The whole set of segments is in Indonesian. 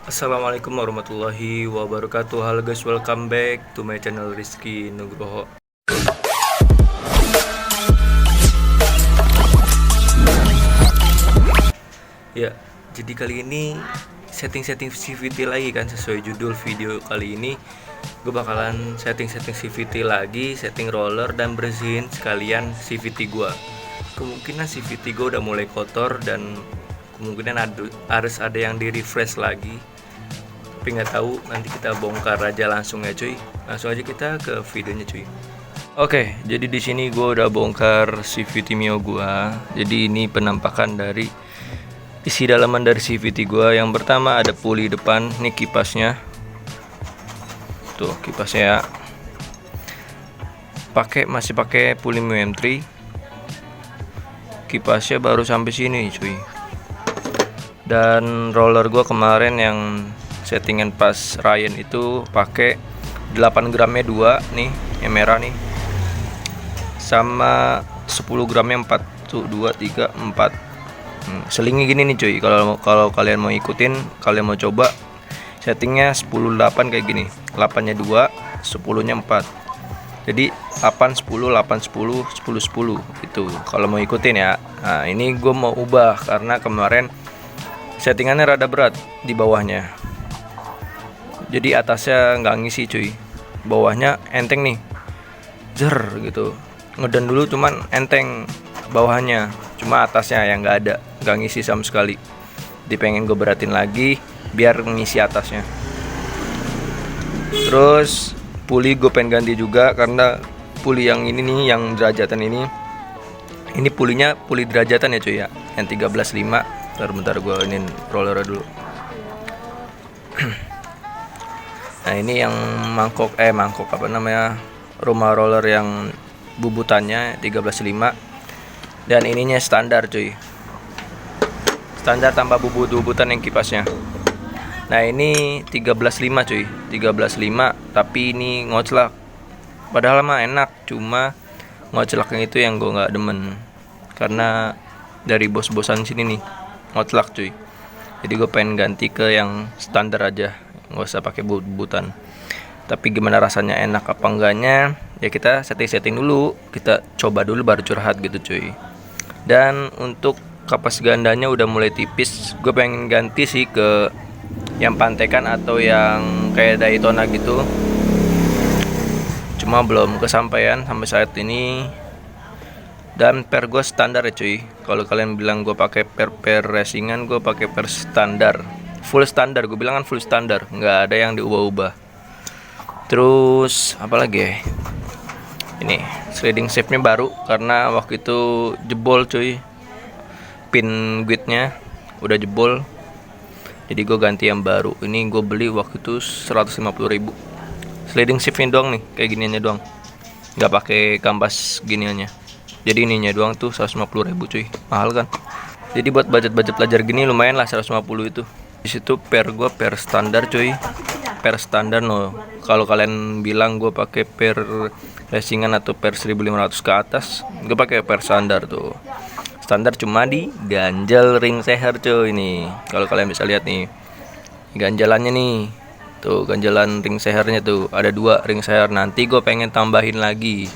Assalamualaikum warahmatullahi wabarakatuh. Halo guys, welcome back to my channel Rizky Nugroho. Ya, jadi kali ini setting-setting CVT lagi kan, sesuai judul video kali ini. Gue bakalan setting-setting CVT lagi, setting roller dan bersihin sekalian CVT gue. Kemungkinan CVT gue udah mulai kotor dan kemungkinan harus ada yang di refresh lagi, tapi nggak tahu, nanti kita bongkar aja langsung ya cuy. Langsung aja kita ke videonya cuy. Oke, jadi di sini gue udah bongkar CVT Mio gue. Jadi ini penampakan dari isi dalaman dari CVT gue. Yang pertama ada puli depan, nih kipasnya. Tuh kipasnya. Masih pakai puli Mio M3. Kipasnya baru sampai sini cuy. Dan roller gue kemarin yang settingan pas Ryan itu pakai 8 gramnya 2 nih, yang merah nih, sama 10 gramnya 4 tuh, 2, 3, 4. Selingnya gini nih cuy. Kalau kalian mau ikutin, kalian mau coba settingnya 10-8 kayak gini. 8 nya 2, 10 nya 4. Jadi 8 10 8 10 10 10 itu kalau mau ikutin ya. Nah, ini gue mau ubah karena kemarin settingannya rada berat di bawahnya. Jadi atasnya nggak ngisi cuy, bawahnya enteng nih, jer gitu. Ngeden dulu cuman enteng bawahnya, cuma atasnya yang nggak ngisi sama sekali. Jadi pengen gue beratin lagi biar ngisi atasnya. Terus puli gue pengen ganti juga karena puli yang ini nih, yang derajatan ini pulinya puli derajatan ya cuy ya, yang 13.5. Bentar gue ini roller dulu. Nah ini yang mangkok apa namanya, rumah roller yang bubutannya 13.5, dan ininya standar cuy, standar tanpa bubutan yang kipasnya. Nah ini 13.5 cuy, 13.5, tapi ini ngoclak. Padahal mah enak, cuma ngoclaknya itu yang gue nggak demen, karena dari bos-bosan sini nih ngoclak cuy. Jadi gue pengen ganti ke yang standar aja, nggak usah pakai bubutan. Tapi gimana rasanya, enak apa enggaknya ya kita setting dulu, kita coba dulu baru curhat gitu cuy. Dan untuk kapas gandanya udah mulai tipis, gue pengen ganti sih ke yang pantekan atau yang kayak Daytona gitu, cuma belum kesampaian sampai saat ini. Dan per gue standar ya cuy. Kalau kalian bilang gue pakai per racingan, gue pakai per standar, full standar. Gue bilang kan full standar, nggak ada yang diubah-ubah. Terus apa lagi ya? Ini sliding shape-nya baru karena waktu itu jebol cuy, pin guide-nya udah jebol. Jadi gue ganti yang baru. Ini gue beli waktu itu 150.000. Sliding shape-nya doang nih, kayak giniannya doang, nggak pakai kampas giniannya. Jadi ininya doang tuh 150.000 cuy, mahal kan. Jadi buat budget pelajar gini lumayan lah 150 itu. Di situ per gue per standar cuy, per standar no. Kalau kalian bilang gue pakai per racingan atau per 1.500 ke atas, gue pakai per standar tuh. Standar cuma di ganjel ring seher cuy ini. Kalau kalian bisa lihat nih, ganjalannya nih. Tuh ganjalan ring sehernya tuh ada 2 ring seher. Nanti gue pengen tambahin lagi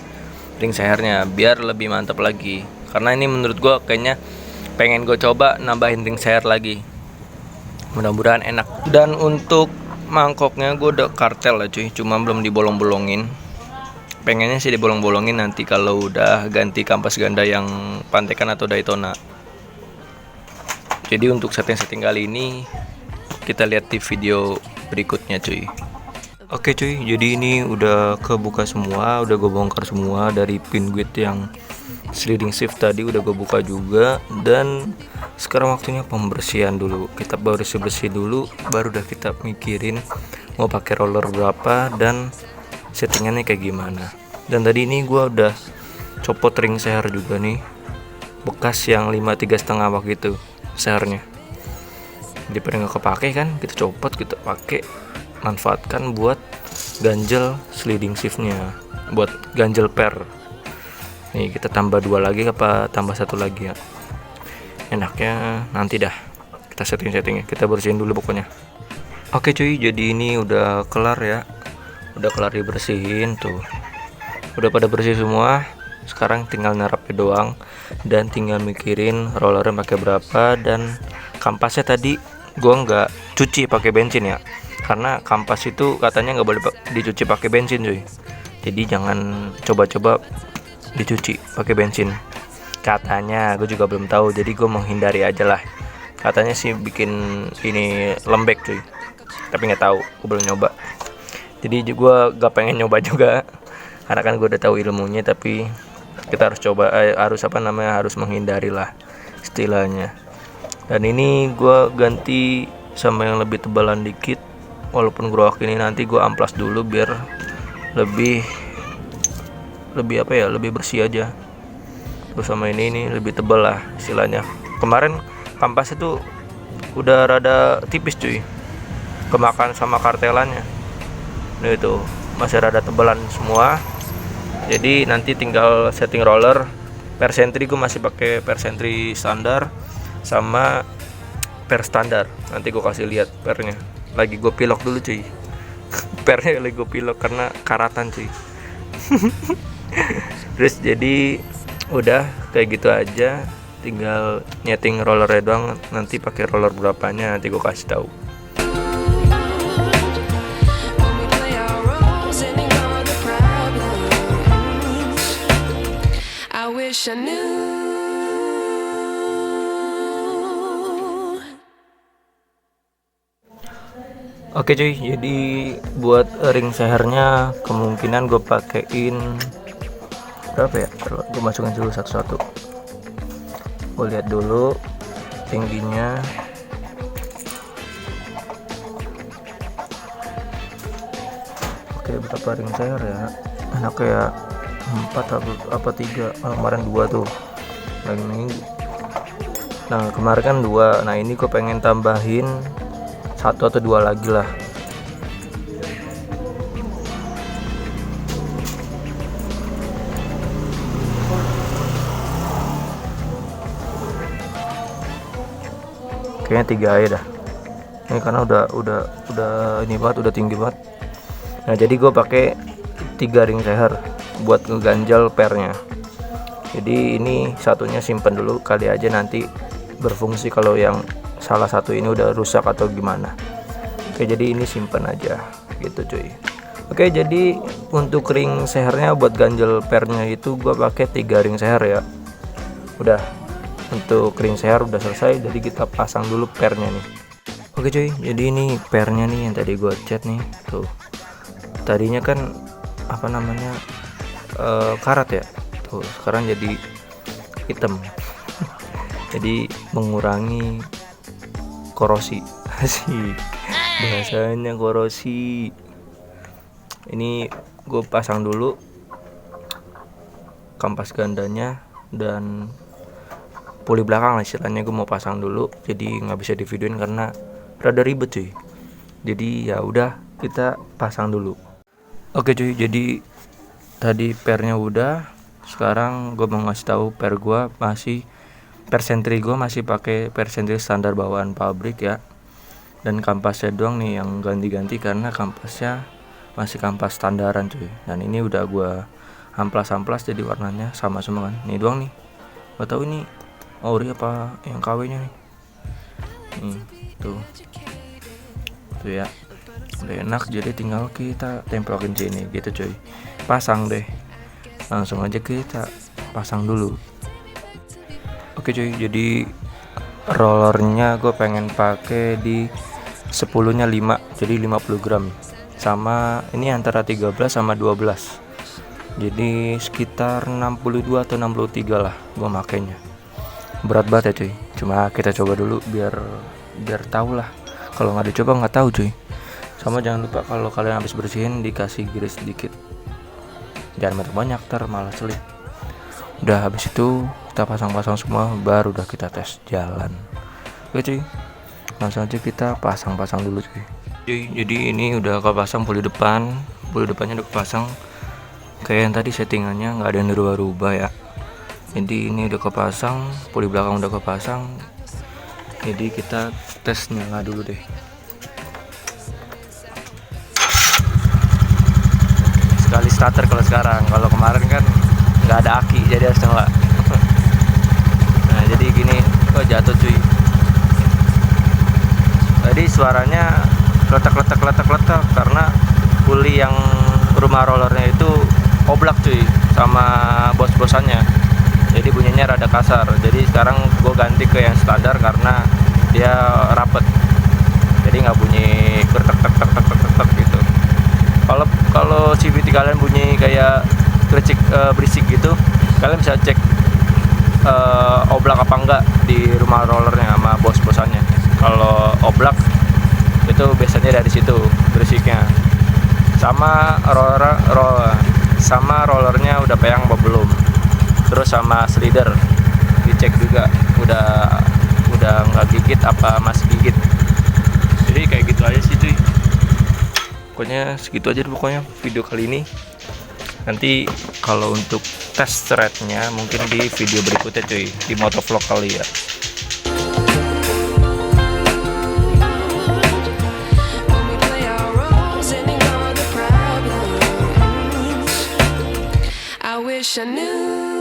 ring sehernya biar lebih mantap lagi, karena ini menurut gue kayaknya pengen gue coba nambahin ring seher lagi, mudah-mudahan enak. Dan untuk mangkoknya gue udah kartel lah cuy, cuma belum dibolong-bolongin. Pengennya sih dibolong-bolongin nanti kalau udah ganti kampas ganda yang pantekan atau Daytona. Jadi untuk setting kali ini kita lihat di video berikutnya cuy. Oke cuy, jadi ini udah kebuka semua, udah gue bongkar semua dari pin guide yang sliding shift tadi udah gue buka juga. Dan sekarang waktunya pembersihan dulu. Kita bersih dulu, baru udah kita mikirin mau pakai roller berapa dan settingannya kayak gimana. Dan tadi ini gue udah copot ring seher juga nih, bekas yang 5,3,5 waktu itu sehernya. Jadi pada nggak kepake kan, kita copot, kita pakai, manfaatkan buat ganjel sliding shiftnya, buat ganjel per. Nih kita tambah 2 lagi apa tambah 1 lagi ya, enaknya nanti dah kita settingnya, kita bersihin dulu pokoknya. Oke cuy, jadi ini udah kelar ya. Udah kelar dibersihin tuh. Udah pada bersih semua. Sekarang tinggal nerapnya doang dan tinggal mikirin rollernya pakai berapa, dan kampasnya tadi gua nggak cuci pakai bensin ya. Karena kampas itu katanya nggak boleh dicuci pakai bensin cuy. Jadi jangan coba-coba dicuci pakai bensin. Katanya, gue juga belum tahu. Jadi gue menghindari aja lah. Katanya sih bikin ini lembek cuy, tapi nggak tahu, gue belum nyoba. Jadi gue gak pengen nyoba juga karena kan gue udah tahu ilmunya, tapi kita harus coba, harus menghindari lah istilahnya. Dan ini gue ganti sama yang lebih tebalan dikit, walaupun growak ini nanti gue amplas dulu biar lebih lebih bersih aja. Terus sama ini lebih tebal lah istilahnya. Kemarin kampas itu udah rada tipis cuy, kemakan sama kartelannya. Nah itu masih rada tebalan semua. Jadi nanti tinggal setting roller. Per sentry gue masih pakai per sentry standar sama per standar. Nanti gue kasih lihat pernya. Lagi gue pilok dulu cuy. Pernya lagi gue pilok karena karatan cuy. Terus jadi udah kayak gitu aja. Tinggal nyeting rollernya doang. Nanti pakai roller berapanya nanti gue kasih tahu. Oke cuy, jadi buat ring sehernya kemungkinan gue pakein berapa ya? Gue masukin dulu satu-satu. Gue lihat dulu tingginya. Oke, berapa ring seher ya? Enaknya ya 4 apa 3. Kemarin 2 tuh. Nah kemarin kan 2. Nah ini gue pengen tambahin 1 atau 2 lagi lah. Kayaknya 3 aja dah. Ini karena udah ini banget, udah tinggi banget. Nah jadi gue pakai 3 ring seher buat ngeganjal pernya. Jadi ini satunya simpen dulu, kali aja nanti berfungsi kalau yang salah satu ini udah rusak atau gimana. Oke, jadi ini simpen aja gitu cuy. Oke, jadi untuk ring sehernya buat ganjel pernya itu gue pakai 3 ring seher ya. Udah, untuk ring seher udah selesai, jadi kita pasang dulu pernya nih. Oke cuy, jadi ini pernya nih yang tadi gue cat nih tuh. Tadinya kan apa namanya karat ya, tuh sekarang jadi hitam. Jadi mengurangi korosi. Asik, bahasanya korosi. Ini gue pasang dulu kampas gandanya dan puli belakang lah istilahnya, gue mau pasang dulu. Jadi nggak bisa divideoin karena rada ribet cuy. Jadi ya udah, kita pasang dulu. Oke cuy, jadi tadi pernya udah. Sekarang gue mau ngasih tahu per sentry gue masih pakai per sentry standar bawaan pabrik ya. Dan kampasnya doang nih yang ganti-ganti karena kampasnya masih kampas standaran cuy. Dan ini udah gue amplas jadi warnanya sama semua kan. Ini doang nih. Gak tahu ini ori apa yang KW nya nih. Tuh ya, udah enak. Jadi tinggal kita tempelin sini gitu cuy. Pasang deh, langsung aja kita pasang dulu. Oke cuy, jadi rollernya gue pengen pakai di 10-nya 5, jadi 50 gram. Sama ini antara 13 sama 12. Jadi sekitar 62 atau 63 lah gue makainya. Berat banget ya cuy. Cuma kita coba dulu biar tahu lah. Kalau nggak dicoba nggak tahu cuy. Sama jangan lupa kalau kalian habis bersihin dikasih grease sedikit. Jangan banyak, ntar malah selip. Udah habis itu kita pasang semua, baru udah kita tes jalan. Oke cuy, langsung aja kita pasang dulu cuy. Jadi ini udah kepasang puli depannya udah kepasang. Kayak yang tadi settingannya nggak ada yang dirubah-rubah ya. Jadi ini udah kepasang, puli belakang udah kepasang. Jadi kita tes nyala dulu deh. starter kalau sekarang. Kalau kemarin kan nggak ada aki, jadi harus nyala. Nah jadi gini, kok jatuh cuy. Tadi suaranya letak karena puli yang rumah rollernya itu oblak cuy sama bos-bosannya. Jadi bunyinya rada kasar. Jadi sekarang gue ganti ke yang standar karena dia rapet. Jadi nggak bunyi tek gitu. Kalau CVT kalian bunyi kayak kericik berisik gitu, kalian bisa cek oblak apa enggak di rumah rollernya sama bos-bosannya. Kalau oblak itu biasanya dari situ berisiknya. Sama rollernya udah peyang apa belum. Terus sama slider dicek juga udah nggak gigit apa masih gigit. Jadi kayak gitu aja sih cuy. Pokoknya segitu aja deh pokoknya video kali ini. Nanti kalau untuk test ride-nya mungkin di video berikutnya cuy, di motovlog kali ya. I wish I knew